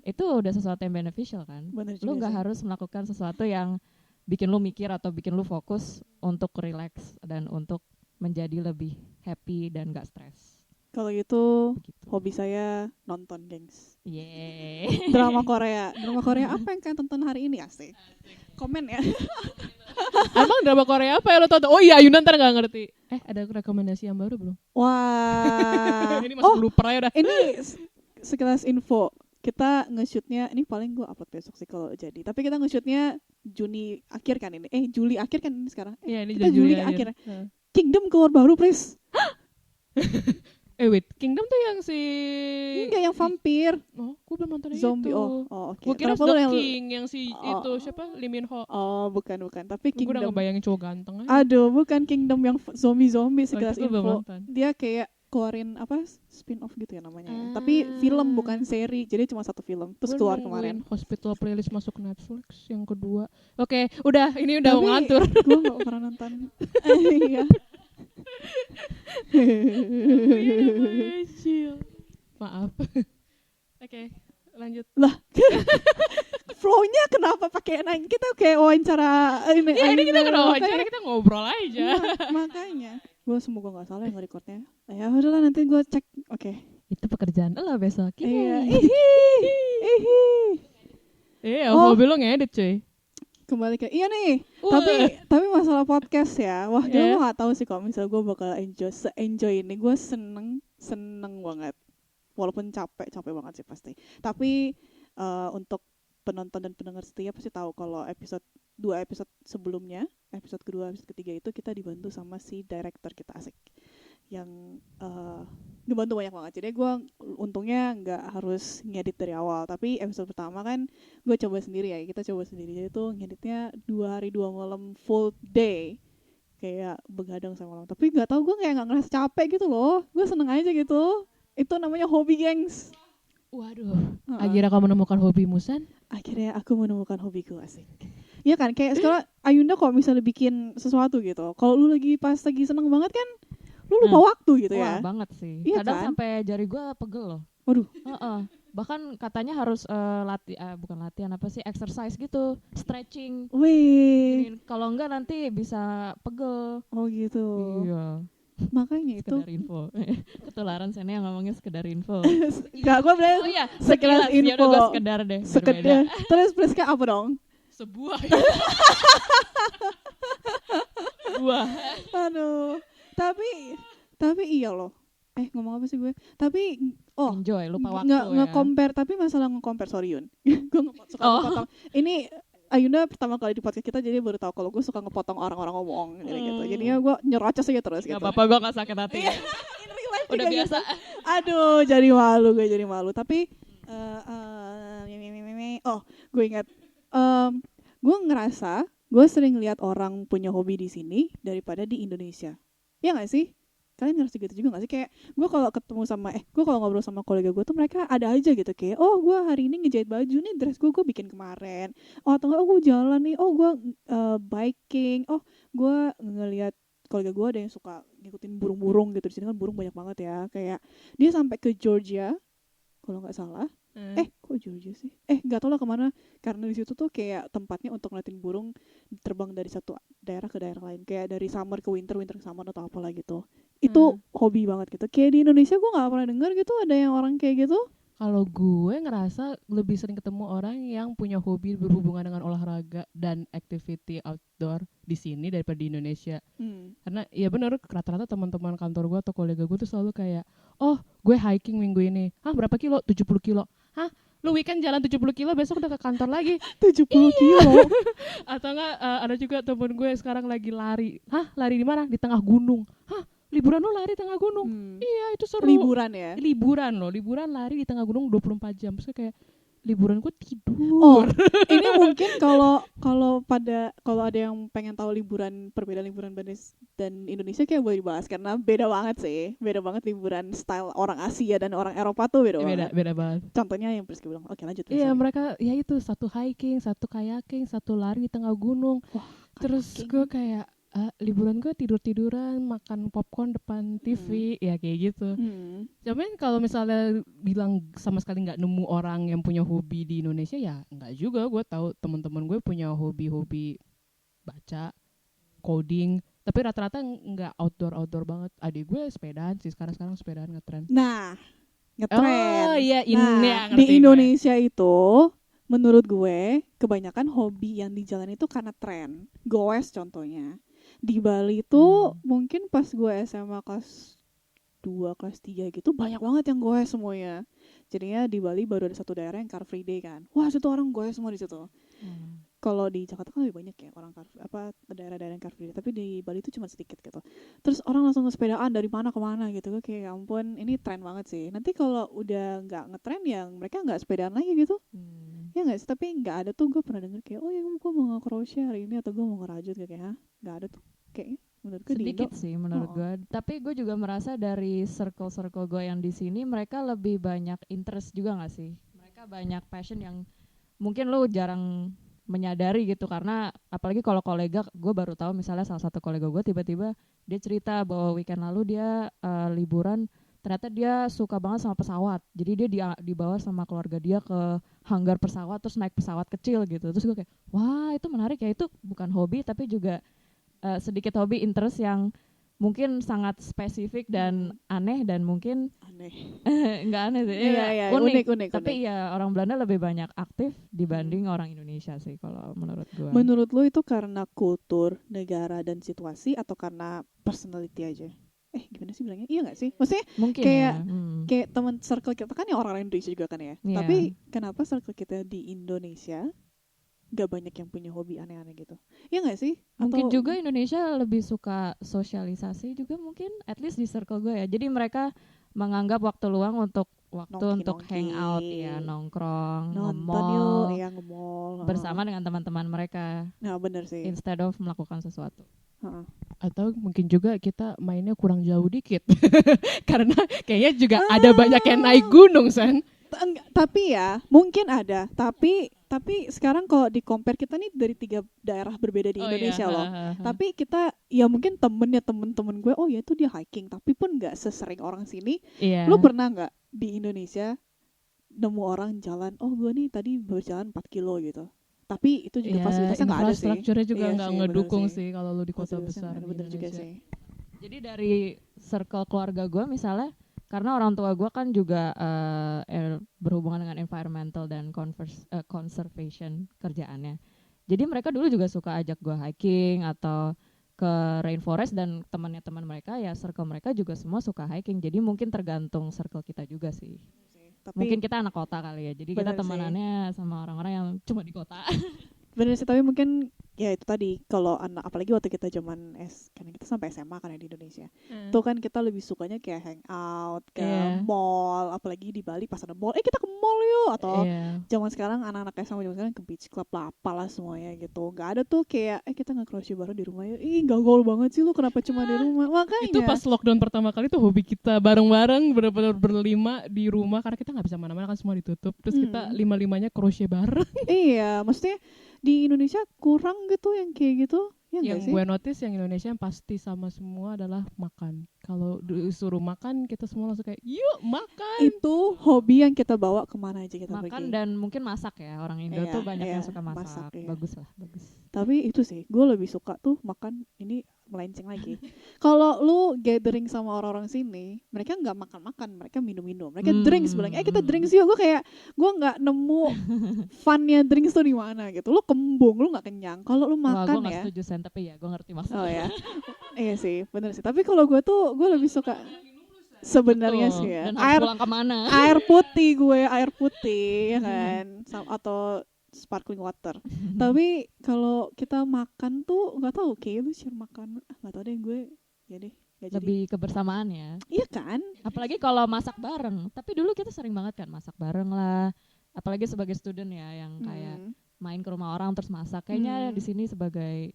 itu udah sesuatu yang beneficial kan. Lu nggak harus melakukan sesuatu yang bikin lu mikir atau bikin lu fokus untuk relax dan untuk menjadi lebih happy dan gak stres. Kalau gitu Begitu. hobi saya nonton, gengs. Yeay. Drama Korea apa yang kalian tonton hari ini? Asik. Komen ya. Emang drama Korea apa ya lo tonton? Oh iya, Ayunda ntar gak ngerti. Ada rekomendasi yang baru belum? Wah. Ini masuk blooper aja udah. Ini sekilas info. Kita nge-shootnya, ini paling gue upload besok sih kalau jadi. Tapi kita nge-shootnya Juni akhir kan ini. Juli akhir kan ini sekarang. Iya, ini kita Juli akhir. Heeh. Kingdom keluar baru, please. Wait, Kingdom tuh yang si Enggak, yang vampir. Oh, gue belum nonton yang Zombie. itu. Oke. Gue kira Kenapa lu The yang- King yang si Oh. itu siapa? Lee Min Ho. bukan. Tapi Gue udah Kingdom. ngebayangin cowok ganteng aja. Aduh, bukan Kingdom yang zombie sekilas Gue belum info. nonton. Dia kayak keluarin spin off gitu ya namanya. Tapi film bukan seri, jadi cuma satu film. Terus Gua keluar nungguin kemarin. Hospital Playlist masuk Netflix yang kedua. Oke, udah ini udah Tapi mau ngantur. gue gak pernah nonton. Iya. Maaf. Oke, lanjut. Flow-nya kenapa pakai nanya? Kita kayak wawancara ini. Ya ini kita Aina, nggak wawancara, makanya- kita ngobrol aja. Makanya. Gue semoga gak salah yang nge-recordnya. Ya udahlah, nanti gue cek. Oke. Itu pekerjaan lo besok. Iya. Iya, Oh. mobil lo ngedit cuy. Kembali ke iya nih. Wah. Tapi masalah podcast ya. Wah, Iya. gue gak tahu sih kalau misalnya gue bakal enjoy ini. Gue seneng banget. Walaupun capek banget sih pasti. Tapi untuk penonton dan pendengar setia pasti tahu kalau dua episode sebelumnya, episode kedua, episode ketiga itu kita dibantu sama si director kita, asik, yang ngebantu banyak banget. Jadi gue untungnya nggak harus ngedit dari awal. Tapi episode pertama kan gue coba sendiri ya, kita coba sendiri. Jadi tuh ngeditnya 2 hari 2 malam full day, kayak begadang sama malam. Tapi nggak tahu, gue kayak nggak ngerasa capek gitu loh. Gue seneng aja gitu. Itu namanya hobi, gengs. Waduh. Heeh. Akhirnya kamu menemukan hobimu, San? Akhirnya aku menemukan hobiku, asik. Iya kan, kayak sekarang Ayunda kalau misalnya bikin sesuatu gitu, kalau lu pas lagi seneng banget kan, lu lupa waktu gitu Wah, ya. banget sih. Iya Kadang kan? sampai jari gue pegel loh. Waduh. Bahkan katanya harus bukan latihan apa sih, exercise gitu, stretching. Wih. Kalau enggak nanti bisa pegel. Oh gitu. Iya. Makanya itu. Sekedar info. Ketularan Sene yang ngomongnya sekedar info. Gak, gue bilang Oh iya, sekilas Ya udah info. gue sekedar deh. berbeda. Sekedar. Terus Priska apa dong? Sebuah. Sebuah. Aduh. Tapi iya loh. Ngomong apa sih gue? Tapi Enjoy, lupa waktu ya. nge-compare, tapi masalah nge-compare, sorry Yun. Gue suka ngepotong. Ini Ayunda pertama kali di podcast kita, jadi baru tahu kalau gue suka ngepotong orang-orang ngomong gitu. Jadinya gue nyerocos aja terus gitu. Gak apa-apa, gue gak sakit hati. Iya. In real life Udah juga biasa. gitu. Aduh, jadi malu. Tapi gue ingat, gue ngerasa gue sering lihat orang punya hobi di sini daripada di Indonesia. Ya nggak sih? Kalian ngerasa gitu juga gak sih? Kayak gue kalau ketemu sama gue kalau ngobrol sama kolega gue tuh, mereka ada aja gitu kayak, oh gue hari ini ngejahit baju nih, dress gue bikin kemarin. Oh atau enggak, oh gue jalan nih, oh gue biking, oh gue ngelihat kolega gue ada yang suka ngikutin burung-burung gitu. Di sini kan burung banyak banget ya. Kayak dia sampai ke Georgia kalau nggak salah. Kok Georgia sih? Nggak tahu lah kemana. Karena di situ tuh kayak tempatnya untuk ngeliatin burung terbang dari satu daerah ke daerah lain. Kayak dari summer ke winter ke summer atau apalah gitu. Itu hobi banget gitu. Kayak di Indonesia gue nggak pernah dengar gitu ada yang orang kayak gitu. Kalau gue ngerasa lebih sering ketemu orang yang punya hobi berhubungan dengan olahraga dan activity outdoor di sini daripada di Indonesia. Karena ya benar, rata-rata teman-teman kantor gue atau kolega gue tuh selalu kayak, oh gue hiking minggu ini. Hah berapa kilo? 70 kilo. Hah lu weekend jalan 70 kilo, besok udah ke kantor lagi. 70 kilo. Atau enggak ada juga temen gue sekarang lagi lari. Hah lari di mana? Di tengah gunung. Hah liburan lo lari tengah gunung? Iya itu seru. Liburan ya? Liburan lari di tengah gunung 24 jam. Terus kayak liburan gue tidur. Oh, ini mungkin kalau ada yang pengen tahu perbedaan liburan Bangladesh dan Indonesia, kayak boleh dibahas karena beda banget sih. Beda banget liburan style orang Asia dan orang Eropa tuh beda banget. Beda banget. Contohnya yang Priska bilang. Oke, lanjut. Iya, mereka ya itu satu hiking, satu kayaking, satu lari di tengah gunung. Wah, terus kayaking. gue kayak liburan gue tidur-tiduran, makan popcorn depan TV, ya kayak gitu. Cuman kalau misalnya bilang sama sekali nggak nemu orang yang punya hobi di Indonesia, ya nggak juga. Gue tahu teman-teman gue punya hobi-hobi baca, coding. Tapi rata-rata nggak outdoor banget. Adik gue sepedaan sih, sekarang sepedaan ngetren. Nah, ngetren. Oh iya, ini nah, ngerti di gue. Indonesia itu menurut gue kebanyakan hobi yang dijalan itu karena tren. Goes contohnya. Di Bali itu mungkin pas gue SMA kelas 2, kelas 3 gitu banyak banget yang goes semuanya. Jadinya di Bali baru ada satu daerah yang Car Free Day kan. Wah, situ orang goes semua di situ. Kalau di Jakarta kan lebih banyak ya orang daerah-daerah yang Car Free Day, tapi di Bali itu cuma sedikit gitu. Terus orang langsung sepedaan dari mana ke mana gitu. Gue kayak ya ampun, ini tren banget sih. Nanti kalau udah nggak ngetren ya mereka nggak sepedaan lagi gitu. Ya nggak sih, tapi nggak ada tuh gue pernah denger kayak oh ya gue mau nge-crochet hari ini atau gue mau ngerajut kayak nggak ada tuh kayaknya menurut gue Sedikit sih menurut gue. Tapi gue juga merasa dari circle gue yang di sini mereka lebih banyak interest juga nggak sih? Mereka banyak passion yang mungkin lo jarang menyadari gitu, karena apalagi kalau kolega gue baru tahu misalnya salah satu kolega gue tiba-tiba dia cerita bahwa weekend lalu dia liburan, ternyata dia suka banget sama pesawat, jadi dia dibawa sama keluarga dia ke hanggar pesawat terus naik pesawat kecil gitu. Terus gue kayak wah itu menarik ya, itu bukan hobi tapi juga sedikit hobi interest yang mungkin sangat spesifik dan aneh, dan mungkin nggak aneh sih, unik. Tapi ya orang Belanda lebih banyak aktif dibanding orang Indonesia sih kalau menurut gue. Menurut lo itu karena kultur, negara dan situasi atau karena personality aja? Gimana sih bilangnya? Iya nggak sih? Maksudnya mungkin kayak ya. Kayak teman circle kita kan ya orang Indonesia juga kan ya. Yeah. Tapi kenapa circle kita di Indonesia gak banyak yang punya hobi aneh-aneh gitu? Iya nggak sih? Mungkin juga Indonesia lebih suka sosialisasi juga mungkin, at least di circle gue ya. Jadi mereka menganggap waktu luang untuk hangout ya, nongkrong, nge-mall, bersama dengan teman-teman mereka. Nah bener sih. Instead of melakukan sesuatu. Atau mungkin juga kita mainnya kurang jauh dikit. Karena kayaknya juga ada banyak yang naik gunung, San. Tapi ya mungkin ada, tapi sekarang kalau di compare kita nih dari 3 daerah berbeda di Indonesia loh. Tapi kita ya mungkin temen-temen gue ya itu dia hiking, tapi pun nggak sesering orang sini. Lu pernah nggak di Indonesia nemu orang jalan gue nih tadi berjalan 4 kilo gitu, tapi itu juga fasilitasnya nggak ada sih. Infrastrukturnya juga nggak ngedukung sih kalau lu di kota besar. Bener juga sih. Jadi dari circle keluarga gue misalnya, karena orang tua gue kan juga berhubungan dengan environmental dan conservation kerjaannya. Jadi mereka dulu juga suka ajak gue hiking atau ke rainforest, dan teman mereka ya circle mereka juga semua suka hiking. Jadi mungkin tergantung circle kita juga sih. Tapi mungkin kita anak kota kali ya. Jadi kita temanannya sama orang-orang yang cuma di kota. Bener sih, tapi mungkin ya itu tadi kalau anak, apalagi waktu kita zaman karena kita sampai SMA kan ya di Indonesia, tuh kan kita lebih sukanya kayak hangout ke mall, apalagi di Bali pas ada mall, kita ke mall yuk, atau zaman sekarang anak-anak SMA zaman sekarang ke beach club lah, apalah semuanya gitu. Nggak ada tuh kayak kita nge-crochet bareng di rumah yuk. Nggak gaul banget sih lu, kenapa cuma di rumah? Makanya itu pas lockdown pertama kali tuh hobi kita bareng-bareng bener-bener berlima di rumah, karena kita nggak bisa mana-mana kan, semua ditutup. Terus kita lima-limanya crochet bareng. Iya, maksudnya di Indonesia kurang gitu yang kayak gitu. Yang gue notice yang Indonesia yang pasti sama semua adalah makan. Kalau disuruh makan kita semua langsung kayak yuk makan. Itu hobi yang kita bawa kemana aja kita makan pergi. Dan mungkin masak ya, orang Indo tuh banyak yang suka masak. Bagus. Tapi itu sih gue lebih suka tuh makan, ini melenceng lagi. Kalau lu gathering sama orang-orang sini, mereka nggak makan-makan, mereka minum-minum, mereka drinks bilangnya kita drinks yuk. Gue nggak nemu funnya drinks tuh di mana gitu. Lu kembung, lu nggak kenyang. Kalau lu makan gue nggak setuju Sen, tapi ya gue ngerti maksudnya. Oh ya, iya sih, bener sih. Tapi kalau gue lebih suka sebenarnya sih ya. Dan harus pulang kemana? Air putih ya kan, atau sparkling water. Tapi kalau kita makan tuh nggak tahu, kayak lu share makan, nggak tahu deh gue. Ya deh, lebih kebersamaan ya. Iya kan? Apalagi kalau masak bareng. Tapi dulu kita sering banget kan masak bareng lah. Apalagi sebagai student ya, yang kayak main ke rumah orang terus masak. Kayaknya di sini sebagai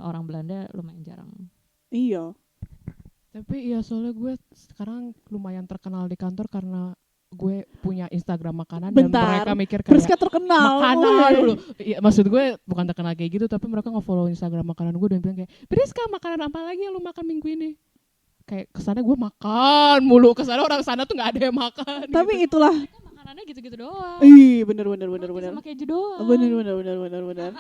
orang Belanda lumayan jarang. Iya. Tapi ya soalnya gue sekarang lumayan terkenal di kantor karena gue punya Instagram makanan. Bentar, dan mereka mikir kayak Priska terkenal makanan dulu. Ya, maksud gue bukan terkenal kayak gitu, tapi mereka nge-follow Instagram makanan gue dan bilang kayak, Priska makanan apa lagi yang lu makan minggu ini? Kayak kesannya gue makan mulu, kesannya orang sana tuh nggak ada yang makan. Tapi gitu. Itulah makanannya gitu-gitu doang. Ih, bener. Sama keju doang. Bener.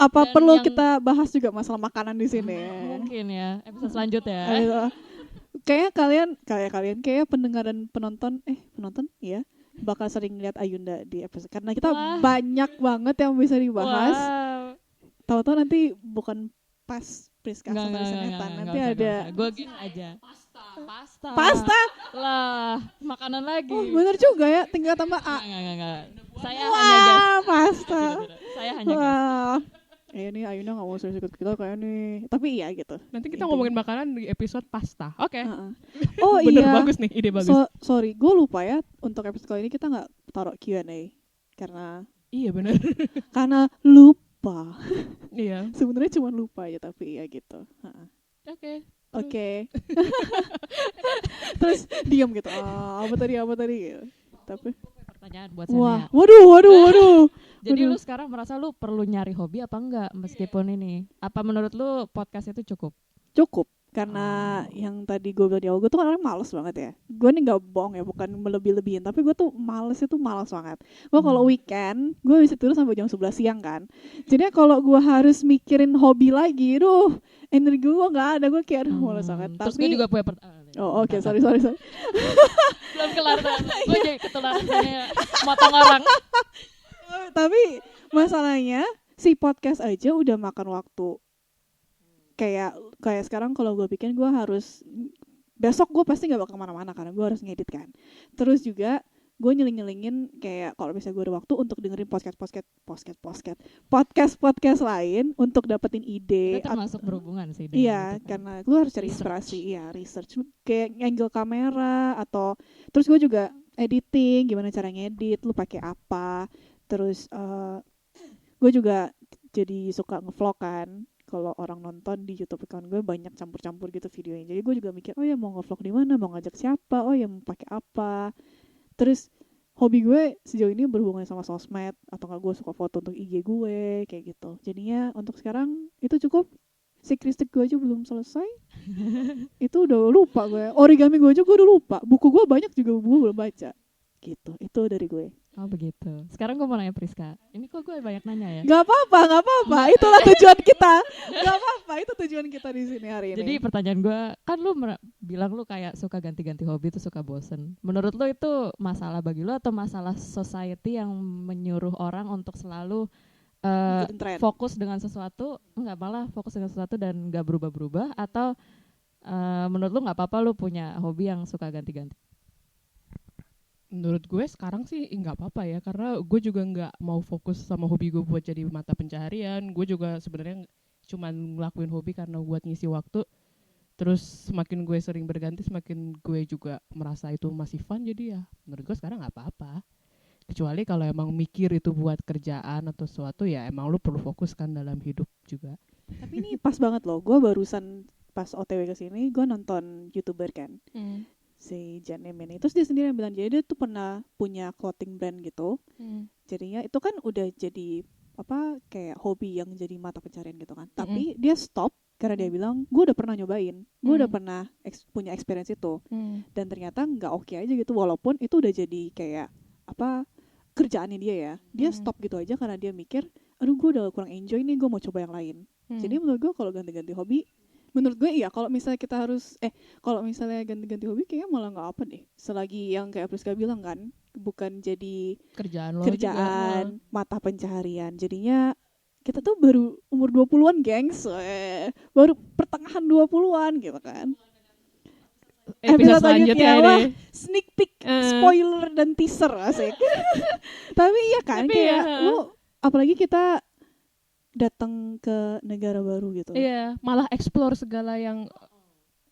Apa Dan perlu yang- kita bahas juga masalah makanan di sini? Mungkin ya episode selanjutnya. Ayo. Kayak kayak pendengar dan penonton ya bakal sering lihat Ayunda di episode karena kita Wah. banyak banget yang bisa dibahas. Wow. Tahu-tahu nanti bukan pas Priska Enggak, sama enggak, Senetan, enggak, nanti enggak ada usah. Gue gini aja. Pasta. pasta. Lah, makanan lagi. Oh, bener juga ya, tinggal tambah A. Enggak. Saya hanya guess. Wah, pasta. Saya hanya guess. Wah. Ini Ayunda gak mau serius ikut kita kayak nih. Tapi iya gitu. Nanti kita Intinya. ngomongin makanan di episode pasta. Oke. Heeh. Oh Bener, iya. bagus nih, ide bagus. Sorry, gue lupa ya untuk episode kali ini kita nggak taruh Q&A karena Iya bener. lupa. Iya. Sebenarnya cuma lupa ya tapi iya gitu. Heeh. Oke. Oke. Terus diam gitu. Apa tadi gitu. Tapi Pertanyaan buat wah, saya. waduh. Jadi Waduh. lu sekarang merasa lu perlu nyari hobi apa enggak meskipun ini? Apa menurut lu podcast itu cukup? Cukup karena yang tadi gue bilang di awal, gue tuh kan orang males banget ya. Gue nih nggak bohong ya, bukan melebih-lebihin, tapi gue tuh males banget. Gue kalau weekend gue bisa tidur sampai jam 11 siang kan. Jadi kalau gue harus mikirin hobi lagi, energi gue nggak ada, gue kayak males banget. Terus gue juga punya Oh oke, sorry. belum kelar gue jadi ketularan motong orang. Tapi masalahnya si podcast aja udah makan waktu. Kayak sekarang kalau gue bikin gue harus besok gue pasti nggak bakal kemana-mana karena gue harus ngedit kan. Terus juga gue nyeling-nyelingin kayak kalau misalnya gue ada waktu untuk dengerin podcast lain untuk dapetin ide. Itu termasuk berhubungan sih. Iya, dengan itu kan. karena gue harus cari inspirasi, research kayak angle kamera atau terus gue juga editing, gimana cara ngedit, lu pakai apa. Terus gue juga jadi suka ngevlog kan. Kalau orang nonton di YouTube account gue banyak campur-campur gitu videonya. Jadi gue juga mikir, oh ya mau ngevlog di mana, mau ngajak siapa, oh ya mau pakai apa. Terus hobi gue sejauh ini berhubungan sama sosmed atau nggak gue suka foto untuk IG gue kayak gitu. Jadinya untuk sekarang itu cukup. Stick gue aja belum selesai. Itu udah lupa gue. Origami gue aja gue udah lupa. Buku gue banyak juga gue belum baca. Gitu. Itu dari gue. Oh begitu. Sekarang gue mau nanya Priska. Ini kok gue banyak nanya ya? Gak apa-apa. Itulah tujuan kita. Gak apa-apa. Itu tujuan kita di sini hari ini. Jadi pertanyaan gue, kan lu bilang lu kayak suka ganti-ganti hobi tuh suka bosen. Menurut lu itu masalah bagi lu atau masalah society yang menyuruh orang untuk selalu Ikutin tren. fokus dengan sesuatu, enggak malah fokus dengan sesuatu dan enggak berubah-berubah, atau menurut lu nggak apa-apa lu punya hobi yang suka ganti-ganti? Menurut gue sekarang sih nggak apa-apa ya, karena gue juga nggak mau fokus sama hobi gue buat jadi mata pencaharian. Gue juga sebenarnya cuman ngelakuin hobi karena buat ngisi waktu. Terus semakin gue sering berganti, semakin gue juga merasa itu masih fun. Jadi ya menurut gue sekarang nggak apa-apa. Kecuali kalau emang mikir itu buat kerjaan atau sesuatu, ya emang lu perlu fokus kan dalam hidup juga. Tapi ini pas banget loh. Gue barusan pas OTW kesini, gue nonton YouTuber kan. Si Jan Emin. Terus dia sendiri yang bilang, jadi dia tuh pernah punya clothing brand gitu. Jadinya itu kan udah jadi kayak hobi yang jadi mata pencarian gitu kan. Tapi dia stop karena dia bilang, gue udah pernah nyobain, gue udah pernah punya experience itu, dan ternyata nggak oke aja gitu. Walaupun itu udah jadi kayak kerjaannya dia ya, dia stop gitu aja karena dia mikir, aduh gue udah kurang enjoy nih, gue mau coba yang lain. Jadi menurut gue kalau ganti-ganti hobi, menurut gue iya, kalau misalnya kita harus kalau misalnya ganti-ganti hobi kayaknya malah nggak apa deh, selagi yang kayak Priska bilang kan, bukan jadi Kerjaan lo kerjaan juga. mata pencaharian. Jadinya kita tuh baru umur 20-an gengs, baru pertengahan 20-an gitu kan. Episode selanjutnya wah, deh. sneak peek, spoiler dan teaser asik. Tapi iya kan, Tapi kayak ya, lu apalagi kita datang ke negara baru gitu. Iya, malah explore segala yang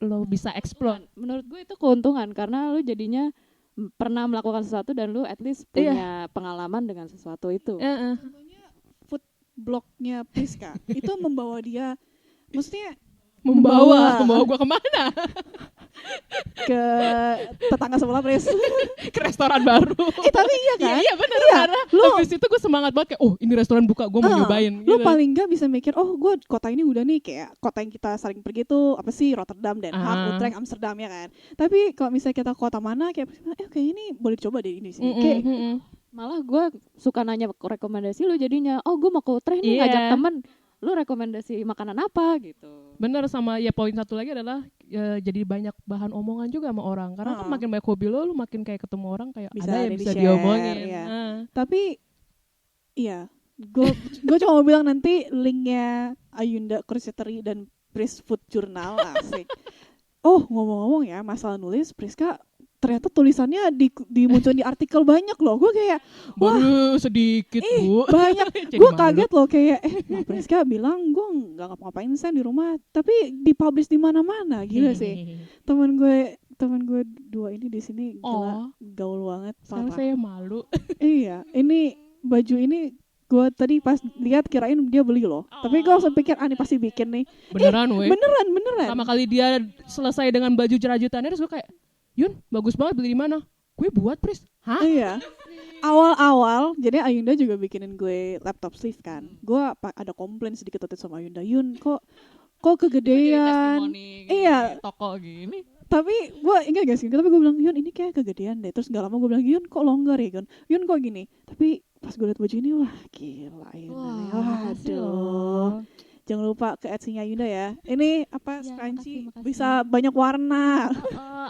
lo bisa explore. Menurut gue itu keuntungan karena lu jadinya pernah melakukan sesuatu dan lu at least punya pengalaman dengan sesuatu itu. Food blognya Priska itu membawa dia, maksudnya Membawa gue kemana? ke tetangga sebelah Pris. Ke restoran baru. Tapi iya kan? Iya benar. Iya, Karena habis itu gue semangat banget kayak, oh ini restoran buka, gue mau nyobain. Lu gitu. paling nggak bisa mikir, oh gue kota ini udah nih, kayak kota yang kita sering pergi tuh apa sih, Rotterdam, Den Haag, Utrecht, Amsterdam ya kan. Tapi kalau misalnya kita kota mana, kayak kayak ini boleh dicoba deh ini sih. Kayak Malah gue suka nanya rekomendasi lu jadinya, oh gue mau ke Utrecht nih, ngajak temen. lu rekomendasi makanan apa gitu. Bener, sama ya poin satu lagi adalah jadi banyak bahan omongan juga sama orang. Karena kan makin banyak hobi lu makin kayak ketemu orang kayak Bisa ada yang bisa di-share, diomongin. iya. Tapi iya, gue cuma mau bilang nanti linknya Ayunda Curiosity dan Pris Food Journal asik. Oh, ngomong-ngomong ya masalah nulis, Priska ternyata tulisannya dimunculin di artikel banyak loh. Gue kayak baru sedikit Bu. banyak. Jadi Gue malu. kaget loh kayak Mbak Priska bilang gue nggak ngapa-ngapain sen di rumah, tapi dipublish di mana-mana. Gila sih. Temen gue dua ini di sini gila, gaul banget. Sekarang Parah. saya malu. Iya, ini baju ini gue tadi pas lihat kirain dia beli loh. Tapi gue langsung pikir ini pasti bikin nih. Beneran weh. Beneran. Sama kali dia selesai dengan baju jerajutannya terus gue kayak, Yun, bagus banget, beli di mana? Gue buat, Pris. Hah? Iya. Awal-awal, jadi Ayunda juga bikinin gue laptop sleeve kan. Gue ada komplain sedikit waktu itu sama Ayunda. Yun, kok kegedean? Iya. Toko gini. Tapi gue ingat gak sih? Tapi gue bilang, Yun ini kayak kegedean deh. Terus gak lama gue bilang, Yun kok longgar ya? Yun kok gini? Tapi pas gue liat baju ini, wah gila Ayunda nih. Waduh. Jangan lupa ke Etsy-nya Ayunda ya. Ini apa, Ya, scrunchie makasih. bisa banyak warna.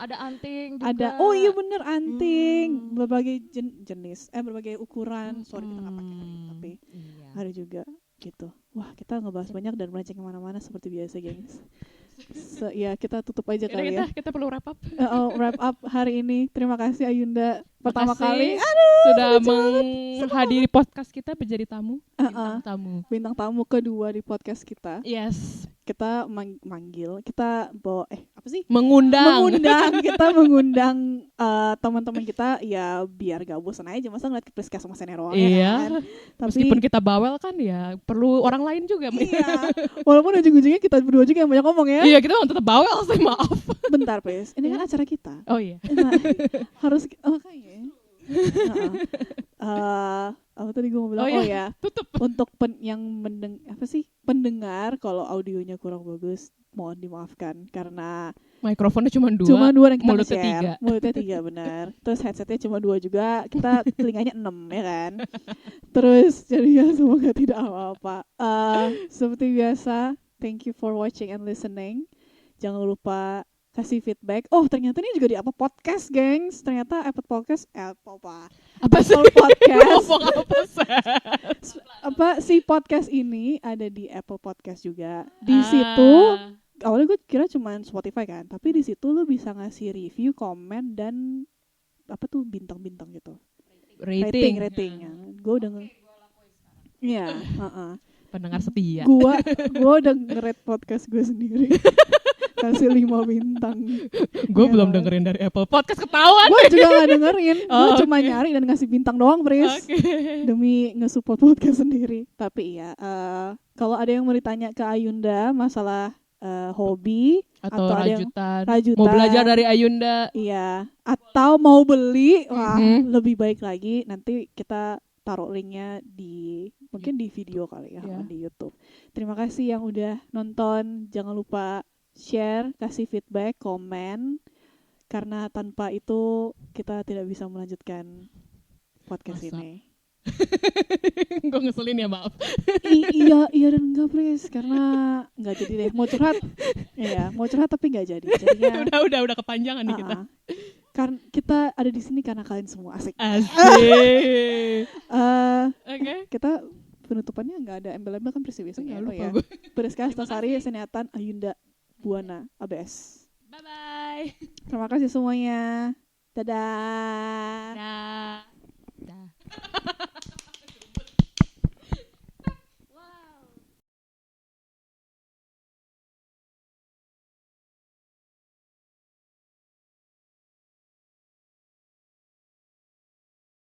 Ada anting juga. Ada, oh iya bener anting, berbagai jenis, berbagai ukuran. Sorry kita nggak pakai hari, tapi Iya. ada juga gitu. Wah kita ngebahas banyak dan melenceng kemana-mana seperti biasa gengs. Ya kita tutup aja Yaudah, kali ya. kita perlu wrap up. Wrap up hari ini. Terima kasih Ayunda pertama Makasih kali. sudah menghadiri podcast kita menjadi tamu. Bintang tamu. Bintang tamu kedua di podcast kita. Yes. Kita manggil, kita bawa apa sih? Mengundang. Kita mengundang teman-teman kita ya biar gak bosan aja masa ngeliat Priska sama Senero Iya. kan. Tapi Meskipun kita bawel kan ya perlu orang lain juga. iya. Walaupun ujung-ujungnya kita berdua juga yang banyak ngomong ya. Iya, kita tetap bawel sih, maaf. Bentar, Pris. Ini kan acara kita. Oh iya. Nah, harus kayaknya. Apa tadi gue mau bilang? Oh, Oh ya. Tutup. Untuk yang pendengar kalau audionya kurang bagus, mohon dimaafkan karena Mikrofonnya cuma 2. cuma 2 yang kita mulutnya share. 3. Mulutnya 3 benar. Terus headsetnya cuma 2 juga. Kita telinganya 6 ya kan. Terus jadi ya semoga tidak apa-apa. Seperti biasa, thank you for watching and listening. Jangan lupa kasih feedback. Oh ternyata ini juga di Apple Podcast, gengs. Ternyata Apple Podcast Apa sih? Apple Podcast. Ngomong apa sih? Si podcast ini ada di Apple Podcast juga. Di situ awalnya gue kira cuma Spotify kan, tapi di situ lu bisa ngasih review, komen dan bintang-bintang gitu. Rating. Gue udah iya, Pendengar setia. Gue udah nge-rate podcast gue sendiri. Kasih 5 bintang. Gue Ya. belum dengerin dari Apple Podcast, ketahuan. Gue juga gak dengerin. Gue Oh, cuma nyari dan ngasih bintang doang, Pris. Oke. Demi nge-support podcast sendiri. Tapi iya, kalau ada yang mau ditanya ke Ayunda masalah hobi Atau ada yang rajutan. Mau belajar dari Ayunda. iya, atau mau beli, wah Mhm. lebih baik lagi nanti kita taruh linknya mungkin di video kali ya, Iya. di YouTube. Terima kasih yang udah nonton. Jangan lupa share, kasih feedback, komen. Karena tanpa itu kita tidak bisa melanjutkan podcast Masa? ini. Gue ngeselin ya, maaf. Iya dan enggak, Pris, karena enggak jadi deh. Mau curhat tapi enggak jadi. Jadinya udah kepanjangan nih kita. Karena kita ada di sini karena kalian semua asik. Asik. Oke. Kita penutupannya enggak ada embel-embel kan, Pris biasanya. Enggak, lupa ya. gue. Priska Stasari, Seniatan Ayunda Buana ABS. Bye-bye. Terima kasih semuanya. Dadah. Dah.